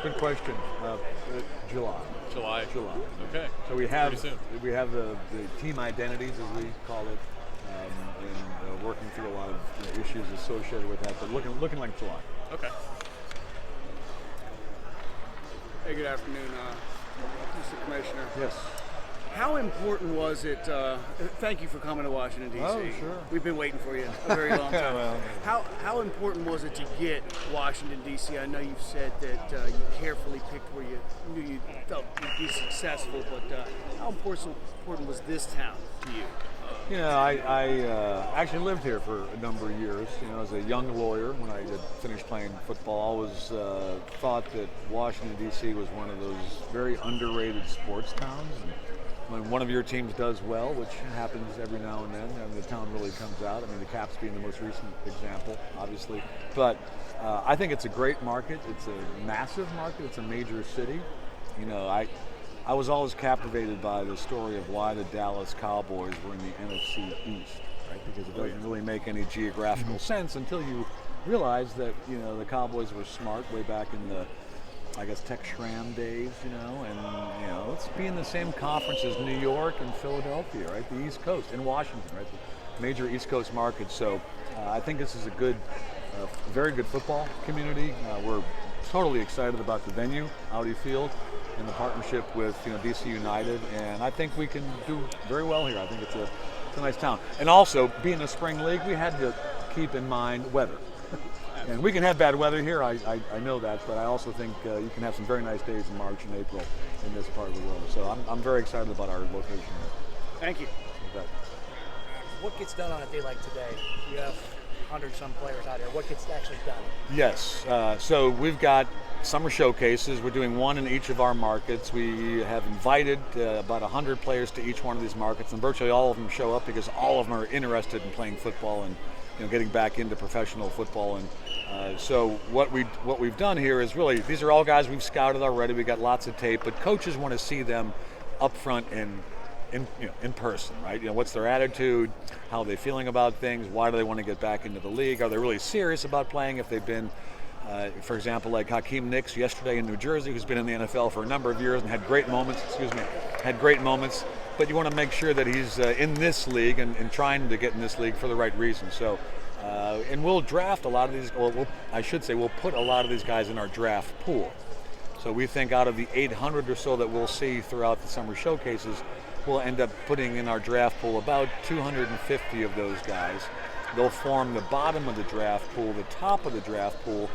Good question. July. July. Okay. So we have Pretty soon. the team identities, as we call it, and working through a lot of issues associated with that. But looking like July. Okay. Hey, good afternoon, Mr. Commissioner. Yes. How important was it? Thank you for coming to Washington, D.C. Oh, sure. We've been waiting for you a very long time. Well, How important was it to get Washington, D.C.? I know you've said that you carefully picked where you knew you felt you'd be successful, but how important was this town to you? You know, I actually lived here for a number of years. You know, as a young lawyer, when I had finished playing football, I always thought that Washington, D.C. was one of those very underrated sports towns. And when one of your teams does well, which happens every now and then, the town really comes out. I mean, the Caps being the most recent example, obviously. But I think it's a great market. It's a massive market. It's a major city. You know, I was always captivated by the story of why the Dallas Cowboys were in the NFC East, right? Because it doesn't really make any geographical sense until you realize that, you know, the Cowboys were smart way back in the, I guess, Tech Schramm days, you know, and, you know, let's be in the same conference as New York and Philadelphia, right? The East Coast, and Washington, right? The major East Coast markets. So I think this is a good, very good football community. We're totally excited about the venue, Audi Field, and the partnership with, you know, DC United, and I think we can do very well here. I think it's a nice town. And also, being a spring league, we had to keep in mind weather. And we can have bad weather here, I know that, but I also think you can have some very nice days in March and April in this part of the world. So I'm very excited about our location here. Thank you. What gets done on a day like today? You have 100-some players out here. What gets actually done? Yes. So we've got summer showcases. We're doing one in each of our markets. We have invited about 100 players to each one of these markets, and virtually all of them show up because all of them are interested in playing football and, you know, getting back into professional football. And so what we've done here is really, these are all guys we've scouted already. We got lots of tape, but coaches want to see them up front in person, right? You know, what's their attitude? How are they feeling about things? Why do they want to get back into the league? Are they really serious about playing? If they've been, for example, like Hakeem Nicks yesterday in New Jersey, who's been in the NFL for a number of years and had great moments. But you want to make sure that he's in this league and trying to get in this league for the right reasons. So, and we'll draft a lot of these. We'll put a lot of these guys in our draft pool. So we think out of the 800 or so that we'll see throughout the summer showcases, we'll end up putting in our draft pool about 250 of those guys. They'll form the bottom of the draft pool. The top of the draft pool,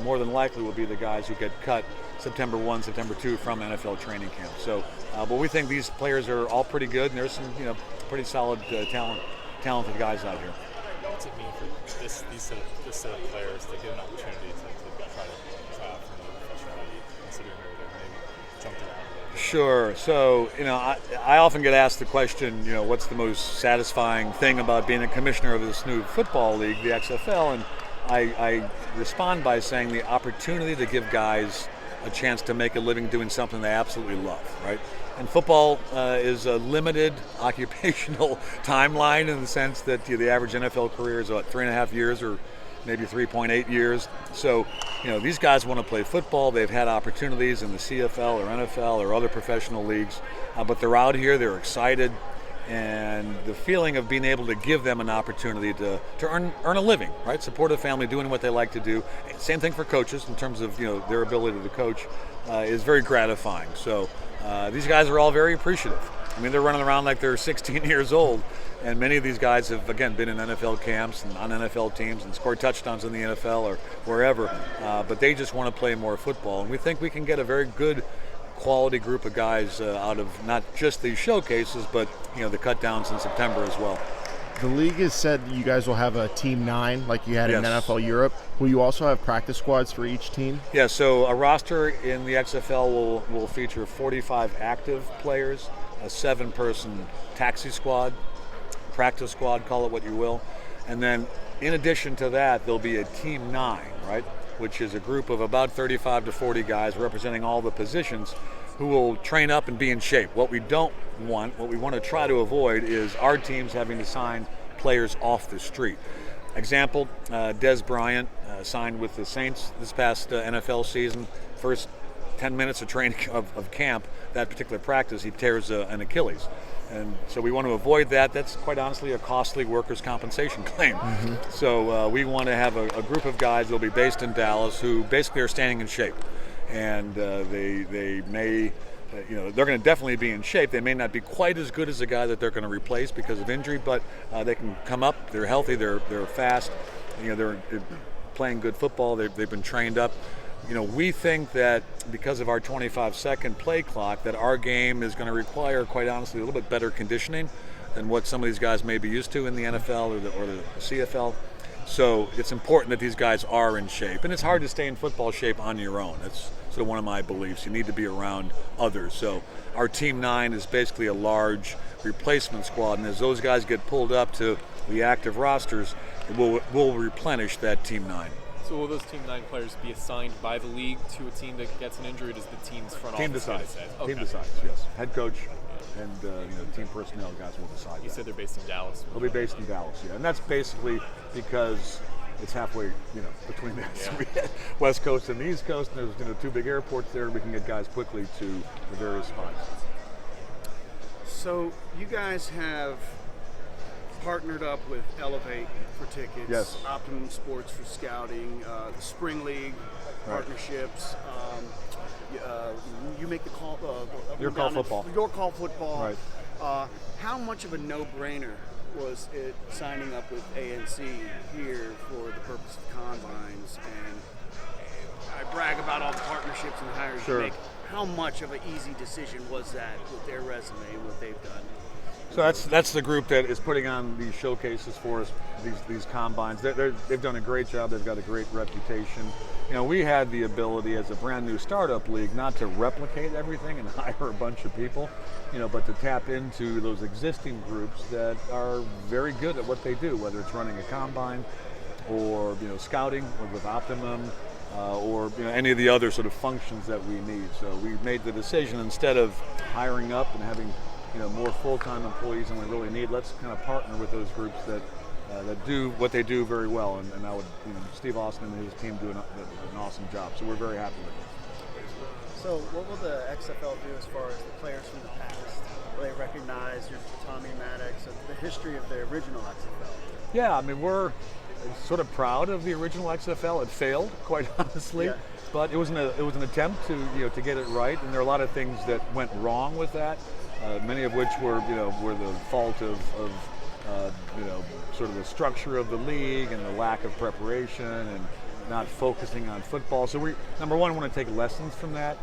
more than likely, will be the guys who get cut September 1, September 2 from NFL training camp. So, but we think these players are all pretty good, and there's some, you know, pretty solid talented guys out here. What's it mean for this set of players to get an opportunity to try out for another professional league, considering they're maybe jumped around a bit? Sure. So, you know, I often get asked the question, you know, what's the most satisfying thing about being a commissioner of this new football league, the XFL, and I respond by saying the opportunity to give guys a chance to make a living doing something they absolutely love, right? And football is a limited occupational timeline in the sense that the average NFL career is about 3.5 years or maybe 3.8 years. So, you know, these guys want to play football. They've had opportunities in the CFL or NFL or other professional leagues, but they're out here, they're excited, and the feeling of being able to give them an opportunity to earn a living, right? Support a family, doing what they like to do. Same thing for coaches in terms of, you know, their ability to coach is very gratifying. So these guys are all very appreciative. I mean, they're running around like they're 16 years old, and many of these guys have, again, been in NFL camps and on NFL teams and scored touchdowns in the NFL or wherever, but they just want to play more football. And we think we can get a very good quality group of guys out of not just these showcases, but, you know, the cut downs in September as well. The league has said you guys will have a team 9 like you had in NFL Europe. Will you also have practice squads for each team? Yeah, so a roster in the XFL will feature 45 active players, a 7-person taxi squad, practice squad, call it what you will. And then in addition to that, there'll be a team 9, right? Which is a group of about 35 to 40 guys representing all the positions who will train up and be in shape. What we want to try to avoid is our teams having to sign players off the street. Example, Des Bryant signed with the Saints this past NFL season. First 10 minutes of training of camp, that particular practice, he tears an Achilles. And so we want to avoid that. That's quite honestly a costly workers' compensation claim. So we want to have a group of guys that will be based in Dallas who basically are staying in shape. And they may, they're going to definitely be in shape. They may not be quite as good as the guy that they're going to replace because of injury, but they can come up. They're healthy. They're fast. They're playing good football. They've been trained up. We think that because of our 25-second play clock, that our game is going to require, quite honestly, a little bit better conditioning than what some of these guys may be used to in the NFL or the CFL. So it's important that these guys are in shape. And it's hard to stay in football shape on your own. That's sort of one of my beliefs. You need to be around others. So our Team 9 is basically a large replacement squad. And as those guys get pulled up to the active rosters, we'll replenish that Team 9. So will those Team 9 players be assigned by the league to a team that gets an injury, or does the team's front Team office decides. decide? Team Okay. decides, yes. Head coach and team personnel guys will decide. You said they're based in Dallas. They'll be based in Dallas, yeah. And that's basically because it's halfway, between us. Yeah. West Coast and the East Coast, and there's 2 big airports there. We can get guys quickly to the various spots. So you guys have partnered up with Elevate for tickets, Yes. Optimum Sports for scouting, the Spring League partnerships. You make the call. Your Call Football. Your Call Football. Right. How much of a no-brainer was it signing up with ANC here for the purpose of combines? And I brag about all the partnerships and hires Sure. you make. How much of an easy decision was that with their resume and what they've done? So that's the group that is putting on these showcases for us, these combines. They've done a great job. They've got a great reputation. We had the ability as a brand new startup league not to replicate everything and hire a bunch of people, but to tap into those existing groups that are very good at what they do, whether it's running a combine or scouting or with Optimum or any of the other sort of functions that we need. So we made the decision, instead of hiring up and having more full-time employees than we really need, let's kind of partner with those groups that do what they do very well, and I would, Steve Austin and his team do an awesome job. So we're very happy with it. So what will the XFL do as far as the players from the past? Will they recognize your Tommy Maddox, the history of the original XFL? Yeah, we're sort of proud of the original XFL. It failed, quite honestly. Yeah. But it was an attempt to get it right, and there are a lot of things that went wrong with that. Many of which were the fault of sort of the structure of the league and the lack of preparation and not focusing on football. So we, number one, want to take lessons from that.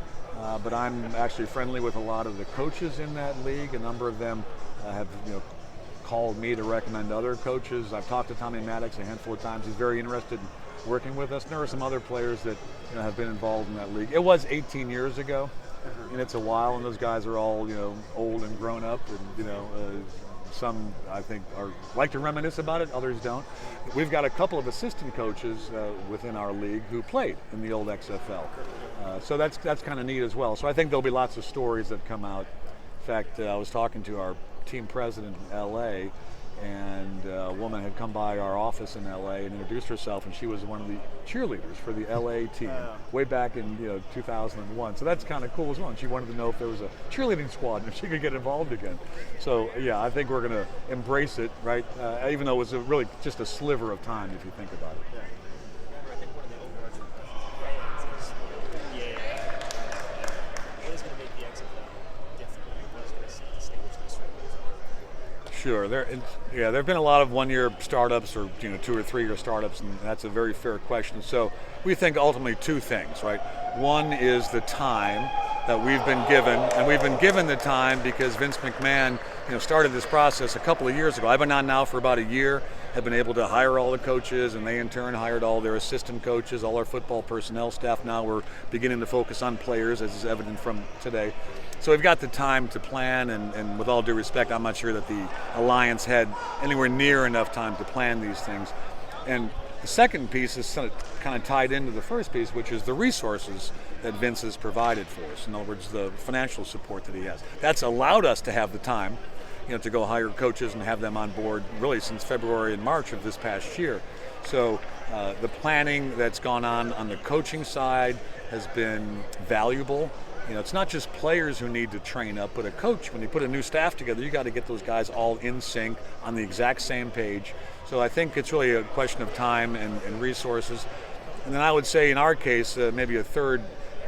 But I'm actually friendly with a lot of the coaches in that league. A number of them have called me to recommend other coaches. I've talked to Tommy Maddox a handful of times. He's very interested in working with us. And there are some other players that have been involved in that league. It was 18 years ago. And it's a while, and those guys are all old and grown up, and some I think like to reminisce about it, others don't. We've got a couple of assistant coaches within our league who played in the old XFL, so that's kind of neat as well. So I think there'll be lots of stories that come out. In fact, I was talking to our team president in LA, and a woman had come by our office in LA and introduced herself, and she was one of the cheerleaders for the LA team way back in 2001. So that's kind of cool as well. And she wanted to know if there was a cheerleading squad and if she could get involved again. So yeah, I think we're going to embrace it, right? Even though it was really just a sliver of time, if you think about it. I think one of the overarching plans is what is going to make the XFL different? What is going to distinguish this from Sure. There have been a lot of one-year startups or 2 or 3 year startups, and that's a very fair question. So we think ultimately 2 things, right? One is the time that we've been given, and we've been given the time because Vince McMahon started this process a couple of years ago. I've been on now for about a year, have been able to hire all the coaches, and they in turn hired all their assistant coaches, all our football personnel staff. Now we're beginning to focus on players, as is evident from today. So we've got the time to plan, and with all due respect, I'm not sure that the Alliance had anywhere near enough time to plan these things. And the second piece is kind of tied into the first piece, which is the resources that Vince has provided for us. In other words, the financial support that he has. That's allowed us to have the time to go hire coaches and have them on board really since February and March of this past year. So the planning that's gone on the coaching side has been valuable. It's not just players who need to train up, but a coach, when you put a new staff together, you got to get those guys all in sync on the exact same page. So I think it's really a question of time and resources. And then I would say in our case, maybe a third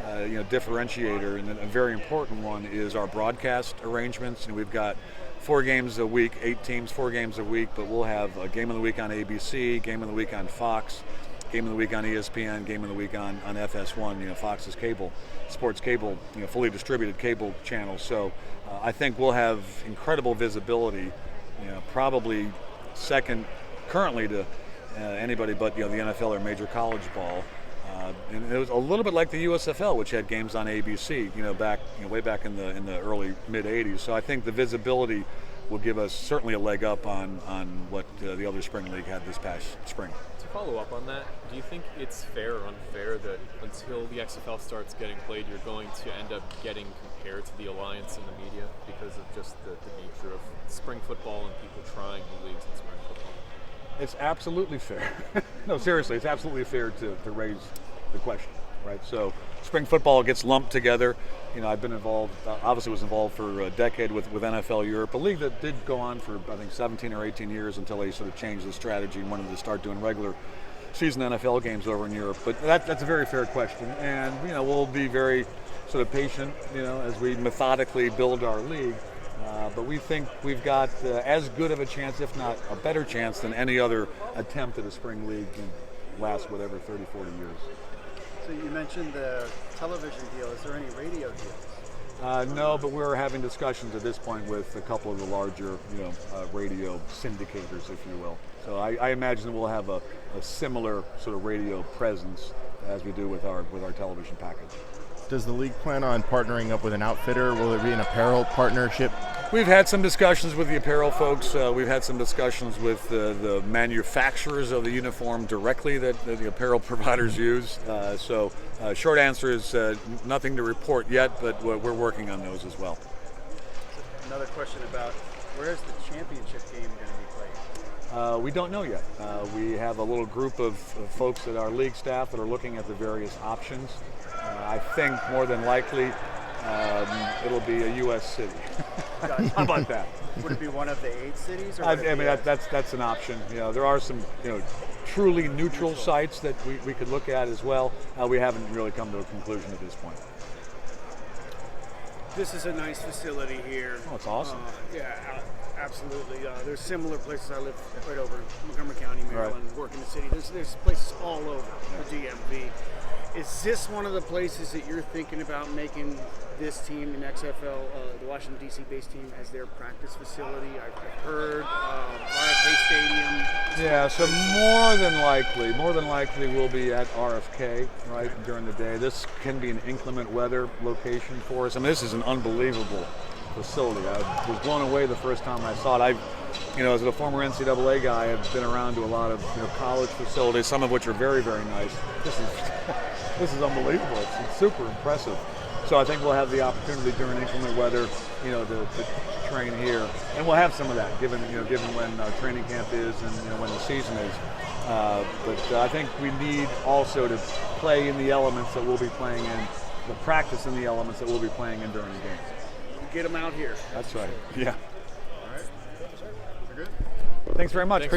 differentiator, and a very important one, is our broadcast arrangements. And we've got 4 games a week, 8 teams, 4 games a week, but we'll have a game of the week on ABC, game of the week on Fox, game of the week on ESPN, game of the week on FS1, Fox's cable, sports cable, fully distributed cable channels. So I think we'll have incredible visibility, probably second currently to anybody but the NFL or major college ball. And it was a little bit like the USFL, which had games on ABC, way back in the early mid '80s. So I think the visibility will give us certainly a leg up on what the other spring league had this past spring. To follow up on that, do you think it's fair or unfair that until the XFL starts getting played, you're going to end up getting compared to the Alliance in the media because of just the nature of spring football and people trying the leagues in spring football? It's absolutely fair. No, seriously, it's absolutely fair to raise the question, right? So spring football gets lumped together. I've been involved, obviously was involved for a decade with NFL Europe, a league that did go on for, I think, 17 or 18 years until they sort of changed the strategy and wanted to start doing regular season NFL games over in Europe. But that's a very fair question. And, we'll be very sort of patient, as we methodically build our league. But we think we've got as good of a chance, if not a better chance, than any other attempt at a spring league can last whatever 30, 40 years. So you mentioned the television deal. Is there any radio deals? No, but we're having discussions at this point with a couple of the larger, radio syndicators, if you will. So I imagine we'll have a similar sort of radio presence as we do with our television package. Does the league plan on partnering up with an outfitter? Will there be an apparel partnership? We've had some discussions with the apparel folks. We've had some discussions with the manufacturers of the uniform directly that the apparel providers use. So short answer is nothing to report yet, but we're working on those as well. Another question about where is the championship game going to be played? We don't know yet. We have a little group of folks at our league staff that are looking at the various options. I think more than likely it'll be a U.S. city. How about that? Would it be one of the 8 cities? Or I mean, that's an option. There are some truly neutral sites that we could look at as well. We haven't really come to a conclusion at this point. This is a nice facility here. Oh, it's awesome. Absolutely. There's similar places. I live right over in Montgomery County, Maryland, work in the city. There's places all over the DMV. Is this one of the places that you're thinking about making this team in XFL, the Washington, D.C. based team, as their practice facility? I've heard RFK Stadium. Yeah, so more than likely we'll be at RFK, right, during the day. This can be an inclement weather location for us. I mean, this is an unbelievable facility. I was blown away the first time I saw it. As a former NCAA guy, I've been around to a lot of college facilities, some of which are very, very nice. This is unbelievable. It's super impressive. So I think we'll have the opportunity during inclement weather, to train here, and we'll have some of that, given when our training camp is and when the season is. But I think we need also to play in the elements that we'll be playing in, the practice in the elements that we'll be playing in during the games. Get them out here. That's right. Yeah. All right. We're good. Thanks very much. Appreciate it.